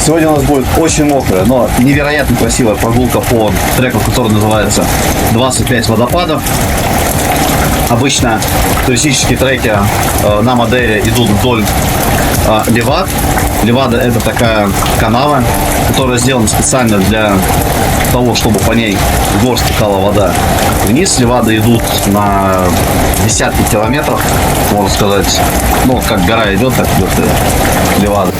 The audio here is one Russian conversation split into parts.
Сегодня у нас будет очень мокрая, но невероятно красивая прогулка по треку, который называется 25 водопадов. Обычно туристические треки на Мадейре идут вдоль Левад. Левада — это такая канава, которая сделана специально для того, чтобы по ней в гор стекала вода вниз. Левады идут на десятки километров, можно сказать. Ну, как гора идет, так идет Левада.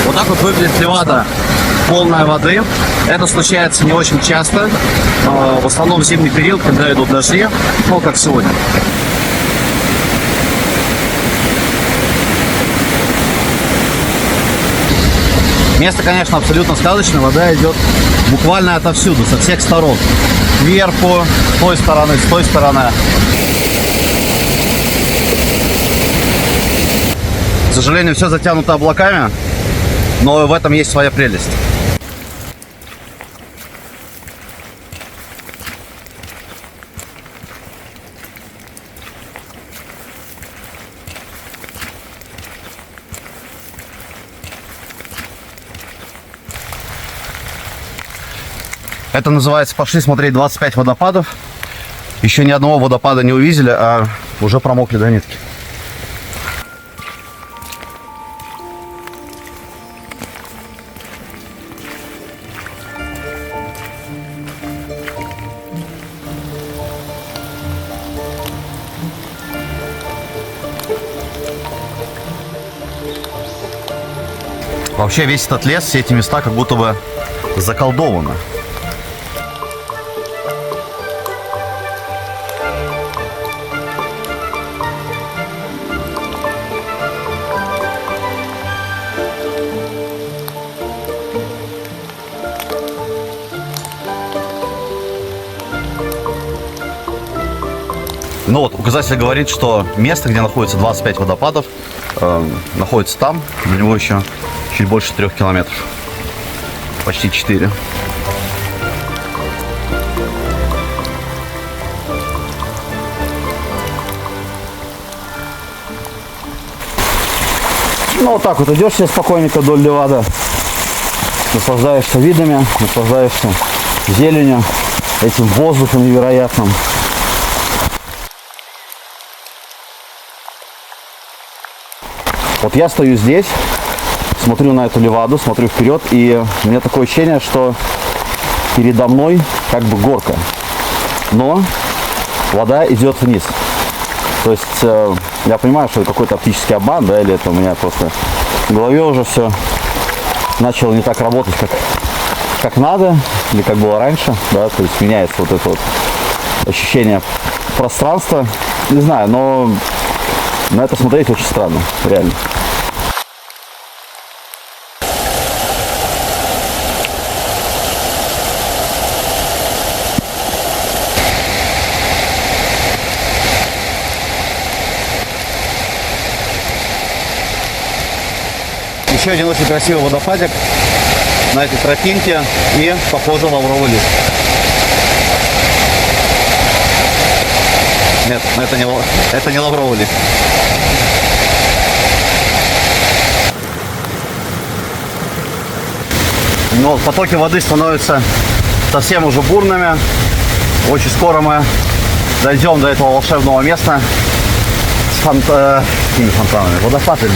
Вот так вот выглядит Левада, полная воды. Это случается не очень часто. В основном в зимний период, когда идут дожди, ну как сегодня. Место, конечно, абсолютно сказочное. Вода идет буквально отовсюду, со всех сторон. Сверху, с той стороны, с той стороны. К сожалению, все затянуто облаками. Но в этом есть своя прелесть. Это называется «Пошли смотреть 25 водопадов». Еще ни одного водопада не увидели, а уже промокли до нитки. Вообще весь этот лес, все эти места как будто бы заколдованы. Ну вот, указатель говорит, что место, где находится 25 водопадов, находится там. До него еще чуть больше 3 километров. Почти 4. Ну вот так вот идешь себе спокойненько вдоль Левада. Наслаждаешься видами, наслаждаешься зеленью, этим воздухом невероятным. Вот я стою здесь, смотрю на эту Леваду, смотрю вперед, и у меня такое ощущение, что передо мной как бы горка, но вода идет вниз. То есть я понимаю, что это какой-то оптический обман, да, или это у меня просто в голове уже все начало не так работать, как надо, или как было раньше, да, то есть меняется вот это вот ощущение пространства, не знаю, но на это смотреть очень странно, реально. Еще один очень красивый водопадик на этой тропинке и, похоже, лавровый лист. Нет, это не лавровый лист. Но потоки воды становятся совсем уже бурными. Очень скоро мы дойдем до этого волшебного места с фонтанами, водопадами.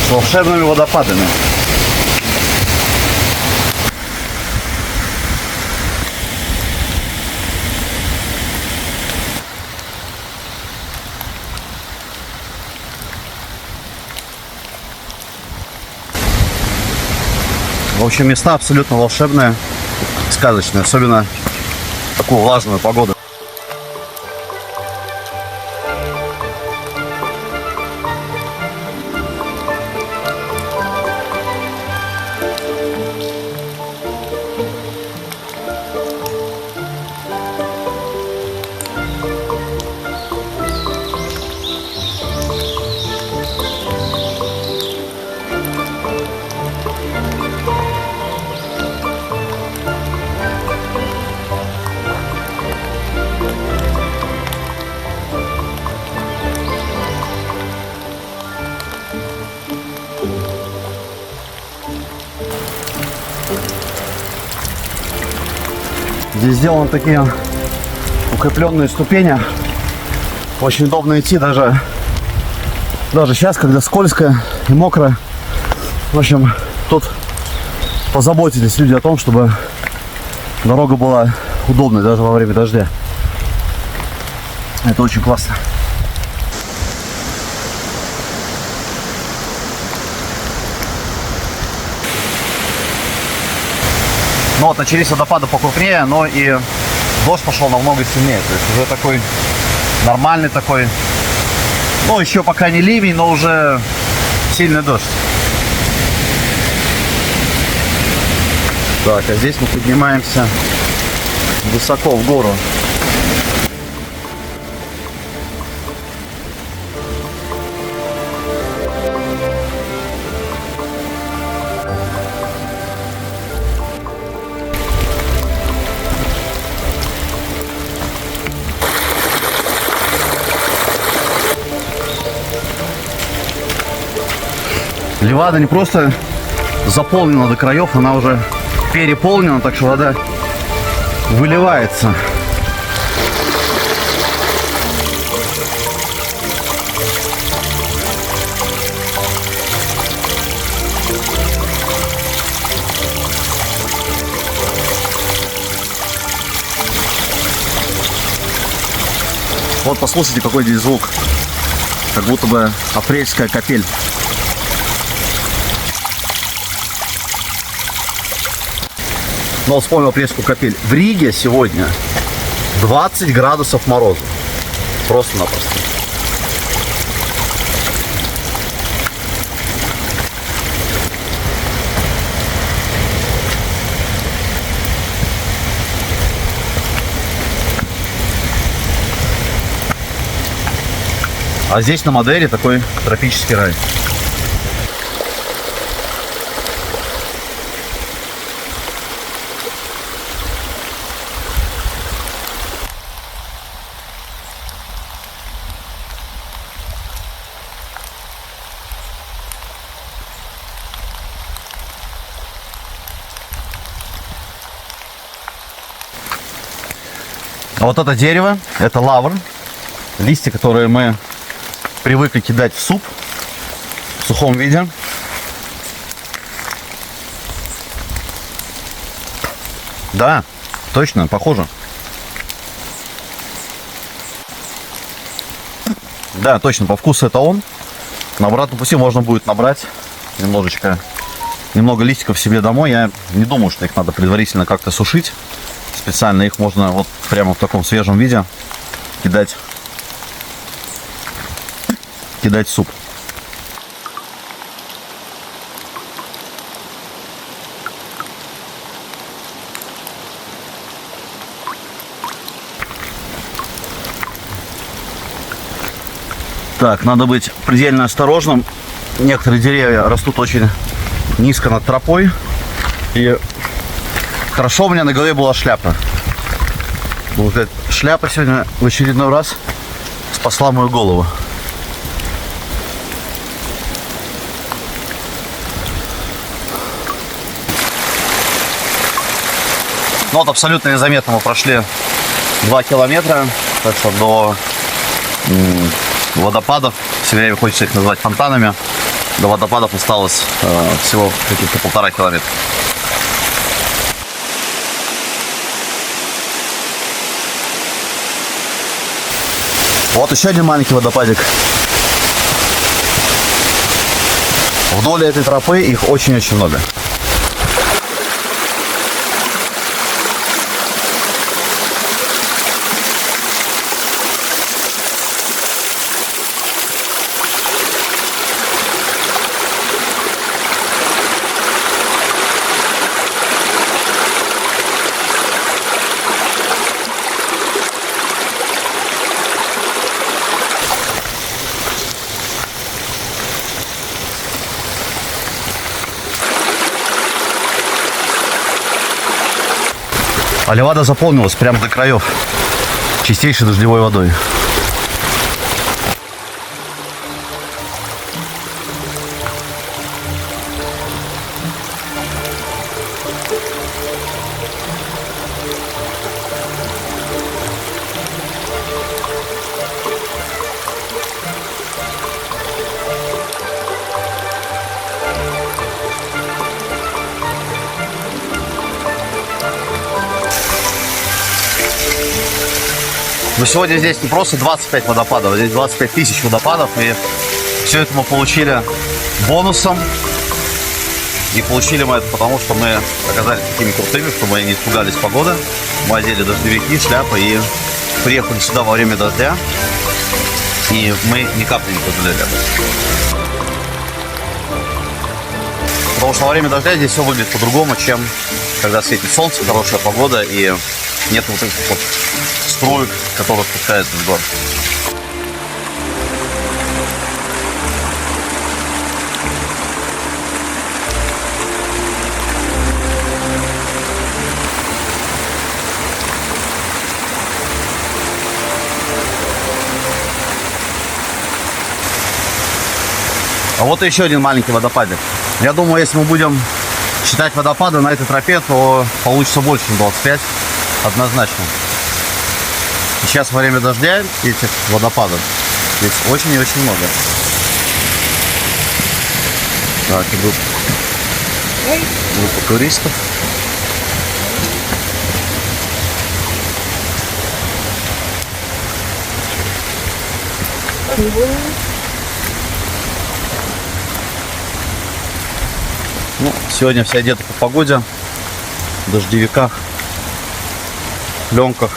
С волшебными водопадами. В общем, места абсолютно волшебные, сказочные, особенно в такую влажную погоду. Здесь сделаны такие укрепленные ступени. Очень удобно идти даже сейчас, когда скользко и мокро. В общем, тут позаботились люди о том, чтобы дорога была удобной даже во время дождя. Это очень классно. Ну вот, начались водопады покрупнее, но и дождь пошел намного сильнее. То есть уже такой нормальный такой, ну еще пока не ливень, но уже сильный дождь. Так, а здесь мы поднимаемся высоко в гору. Левада не просто заполнена до краев, она уже переполнена, так что вода выливается. Вот послушайте, какой здесь звук. Как будто бы апрельская капель. Но вспомнил апрельскую капель. В Риге сегодня 20 градусов мороза. Просто-напросто. А здесь на Мадейре такой тропический рай. А вот это дерево, это лавр. Листья, которые мы привыкли кидать в суп в сухом виде. Да, точно, похоже. Да, точно, по вкусу это он. На обратном пути можно будет набрать немного листиков себе домой. Я не думаю, что их надо предварительно как-то сушить. Специально их можно вот прямо в таком свежем виде кидать в суп. Так, надо быть предельно осторожным. Некоторые деревья растут очень низко над тропой. И хорошо у меня на голове была шляпа. Вот эта шляпа сегодня в очередной раз спасла мою голову. Ну вот абсолютно незаметно мы прошли 2 километра. Так что до водопадов, все время хочется их назвать фонтанами, до водопадов осталось всего каких-то 1,5 километра. Вот еще один маленький водопадик. Вдоль этой тропы их очень-очень много. А Левада заполнилась прямо до краев чистейшей дождевой водой. Но сегодня здесь не просто 25 водопадов, а здесь 25 тысяч водопадов. И все это мы получили бонусом. И получили мы это потому, что мы оказались такими крутыми, что мы не испугались погоды. Мы одели дождевики, шляпы и приехали сюда во время дождя. И мы ни капли не пожалели. Потому что во время дождя здесь все выглядит по-другому, чем когда светит солнце, хорошая погода и нет вот этих вот струек, которые спускаются в город. А вот еще один маленький водопадик. Я думаю, если мы будем считать водопады на этой тропе, то получится больше, чем 25. Однозначно. И сейчас во время дождя этих водопадов здесь очень и очень много. Так, идут группа туристов. Ну, сегодня все одеты по погоде, в дождевиках, пленках.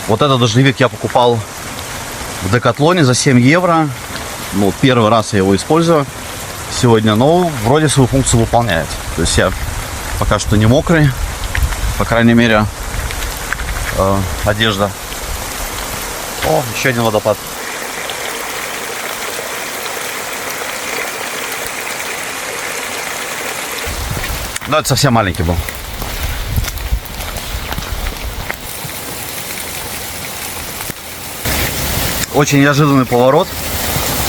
Вот этот дождевик я покупал в Декатлоне за 7 евро. Ну, первый раз я его использую сегодня, но вроде свою функцию выполняет. То есть я пока что не мокрый. По крайней мере, одежда. О, еще один водопад. Но это совсем маленький был. Очень неожиданный поворот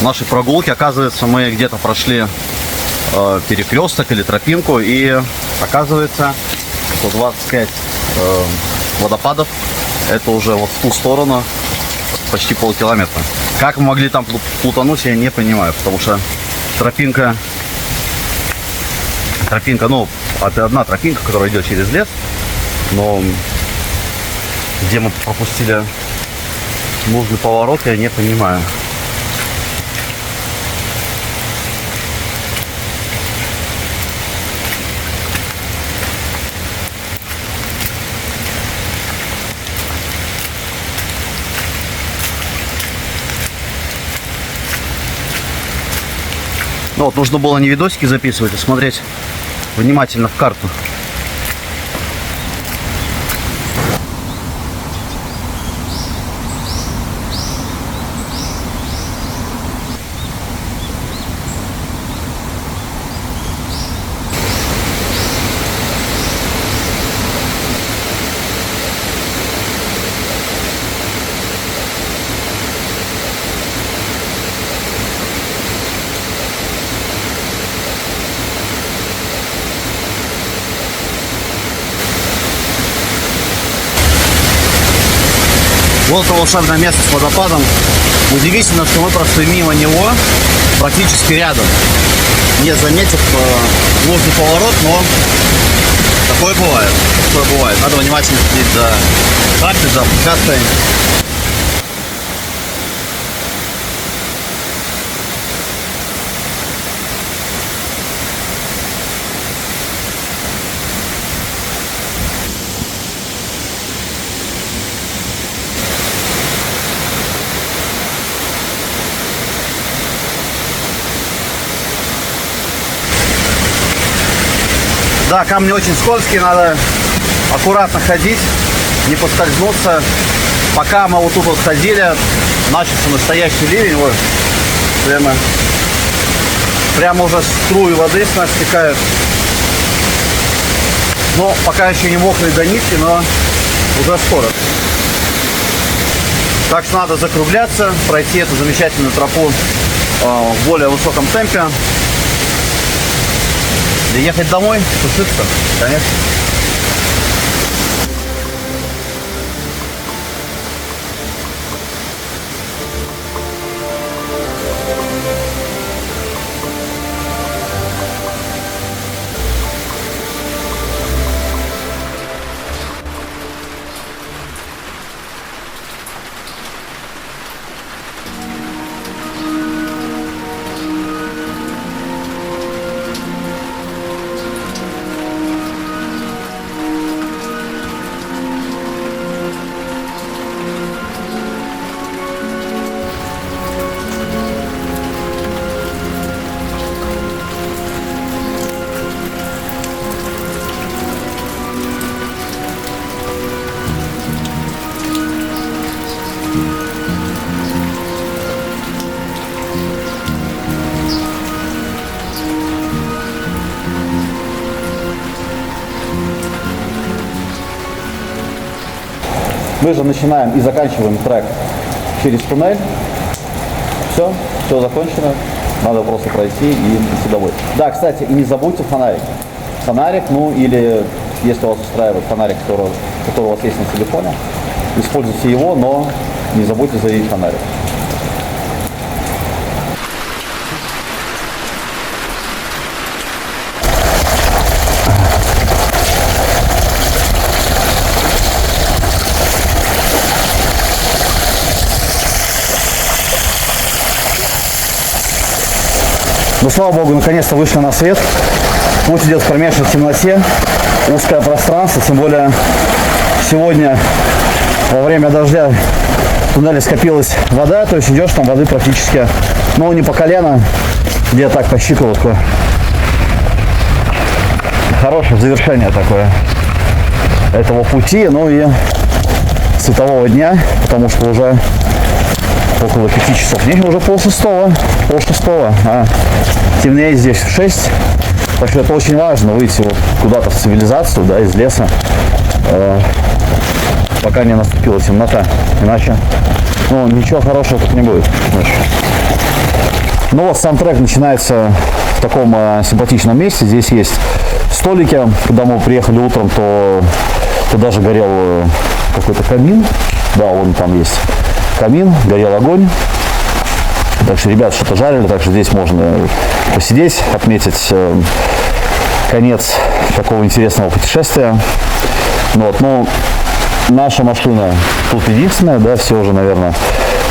нашей прогулки. Оказывается, мы где-то прошли перекресток или тропинку, и оказывается, 25 водопадов, это уже вот в ту сторону почти полкилометра. Как мы могли там плутануть, я не понимаю, потому что тропинка, ну, это одна тропинка, которая идет через лес, но где мы пропустили нужный поворот, я не понимаю. Ну вот, нужно было не видосики записывать, а смотреть внимательно в карту. Вот это волшебное место с водопадом. Удивительно, что мы прошли мимо него практически рядом, не заметив ложный поворот, но такое бывает. Такое бывает. Надо внимательно следить за картой, за путешествием. Да, камни очень скользкие, надо аккуратно ходить, не поскользнуться. Пока мы вот тут вот ходили, начался настоящий ливень, вот, прямо уже струи воды с нас стекают. Но пока еще не мокрые до нитки, но уже скоро. Так что надо закругляться, пройти эту замечательную тропу в более высоком темпе. И ехать домой, сушиться, конечно. Мы же начинаем и заканчиваем трек через туннель. Все закончено. Надо просто пройти и идти домой. Да, кстати, и не забудьте фонарик. Фонарик, ну или если вас устраивает фонарик, который у вас есть на телефоне, используйте его, но не забудьте зарядить фонарик. Ну, слава богу, наконец-то вышли на свет. Путь идет в кромешной темноте, узкое пространство, тем более сегодня во время дождя в туннеле скопилась вода, то есть идешь, там воды практически, ну, не по колено, где так по щиколотку. Хорошее завершение такое этого пути, ну и светового дня, потому что уже около 5 часов. Не, уже полшестого, а темнеет здесь в 6. Так что это очень важно, выйти вот куда-то в цивилизацию, да, из леса, пока не наступила темнота. Иначе, ну, ничего хорошего тут не будет. Ну вот сам трек начинается в таком симпатичном месте. Здесь есть столики. Когда мы приехали утром, то даже горел какой-то камин. Да, вон там есть камин, горел огонь. Так что ребят что-то жарили, так что здесь можно посидеть, отметить конец такого интересного путешествия. Вот, ну, наша машина тут единственная, да, все уже, наверное,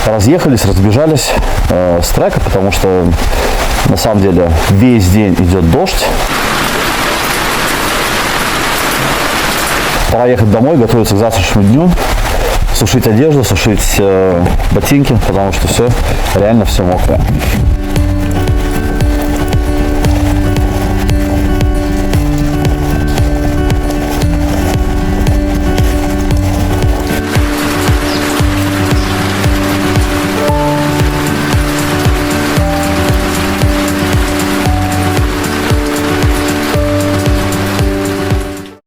разъехались, разбежались с трека, потому что на самом деле весь день идет дождь. Пора ехать домой, готовиться к завтрашнему дню. Сушить одежду, сушить ботинки, потому что все, реально все мокрое.